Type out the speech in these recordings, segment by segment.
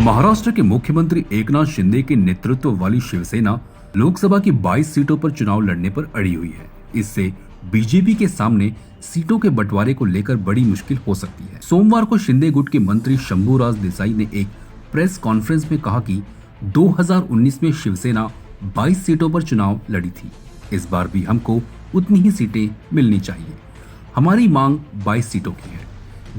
महाराष्ट्र के मुख्यमंत्री एकनाथ शिंदे के नेतृत्व वाली शिवसेना लोकसभा की 22 सीटों पर चुनाव लड़ने पर अड़ी हुई है। इससे बीजेपी के सामने सीटों के बंटवारे को लेकर बड़ी मुश्किल हो सकती है। सोमवार को शिंदे गुट के मंत्री शंभूराज देसाई ने एक प्रेस कॉन्फ्रेंस में कहा कि 2019 में शिवसेना 22 सीटों पर चुनाव लड़ी थी। इस बार भी हमको उतनी ही सीटें मिलनी चाहिए। हमारी मांग 22 सीटों की है।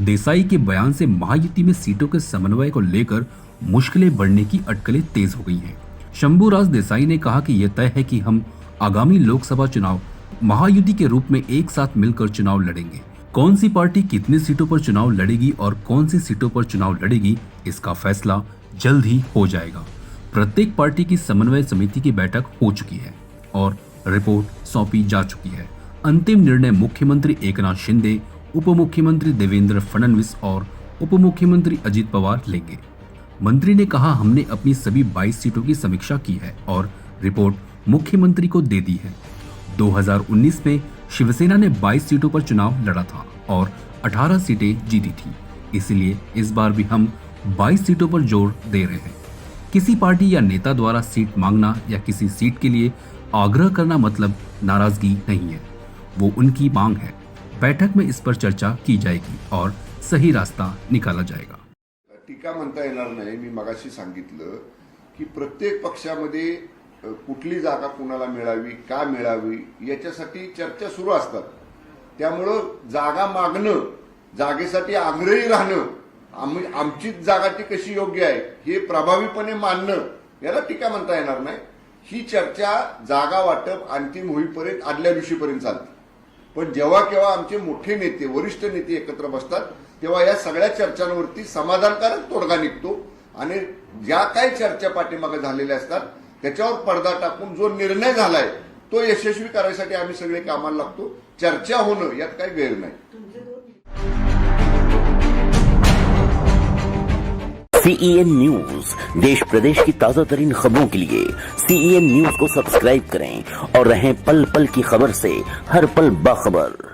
देसाई के बयान से महायुति में सीटों के समन्वय को लेकर मुश्किलें बढ़ने की अटकलें तेज हो गई हैं। शंभूराज देसाई ने कहा कि यह तय है कि हम आगामी लोकसभा चुनाव महायुति के रूप में एक साथ मिलकर चुनाव लड़ेंगे। कौन सी पार्टी कितनी सीटों पर चुनाव लड़ेगी और कौन सी सीटों पर चुनाव लड़ेगी, इसका फैसला जल्द ही हो जाएगा। प्रत्येक पार्टी की समन्वय समिति की बैठक हो चुकी है और रिपोर्ट सौंपी जा चुकी है। अंतिम निर्णय मुख्यमंत्री एकनाथ शिंदे, उप मुख्यमंत्री देवेंद्र फडणवीस और उप मुख्यमंत्री अजित पवार लेंगे। मंत्री ने कहा, हमने अपनी सभी 22 सीटों की समीक्षा की है और रिपोर्ट मुख्यमंत्री को दे दी है। 2019 में शिवसेना ने 22 सीटों पर चुनाव लड़ा था और 18 सीटें जीती थी। इसलिए इस बार भी हम 22 सीटों पर जोर दे रहे हैं। किसी पार्टी या नेता द्वारा सीट मांगना या किसी सीट के लिए आग्रह करना मतलब नाराजगी नहीं है, वो उनकी मांग है। बैठक में इस पर चर्चा की जाएगी और सही रास्ता निकाला जाएगा। टीका म्हणता येणार नाही। मी मगाशी सांगितलं की प्रत्येक पक्षामध्ये कुठली जागा कुणाला मिळावी, का मिळावी याच्यासाठी चर्चा सुरू असतात। त्यामुळं जागा मागणं, जागेसाठी आग्रही राहणं, आमची जागा ती कशी योग्य आहे हे प्रभावीपणे मानणं, याला टीका म्हणता येणार नाही। ही चर्चा जागा वाटप अंतिम होईपर्यंत आदल्या दिवशीपर्यंत चालते। पण जेव्हा केव्हा आमचे मोठे नेते, वरिष्ठ नेते एकत्र बसतात तेव्हा या सगळ्या चर्चांवरती समाधानकारक तोडगा निघतो आणि ज्या काही चर्चा पाठीमागे झालेल्या असतात त्याच्यावर पडदा टाकून जो निर्णय झालाय तो यशस्वी करायसाठी आम्ही सगळे कामाला लागतो। चर्चा होणं यात काही गैर नाही। CEN न्यूज, देश प्रदेश की ताजा तरीन खबरों के लिए CEN न्यूज को सब्सक्राइब करें और रहें पल पल की खबर से हर पल बाखबर।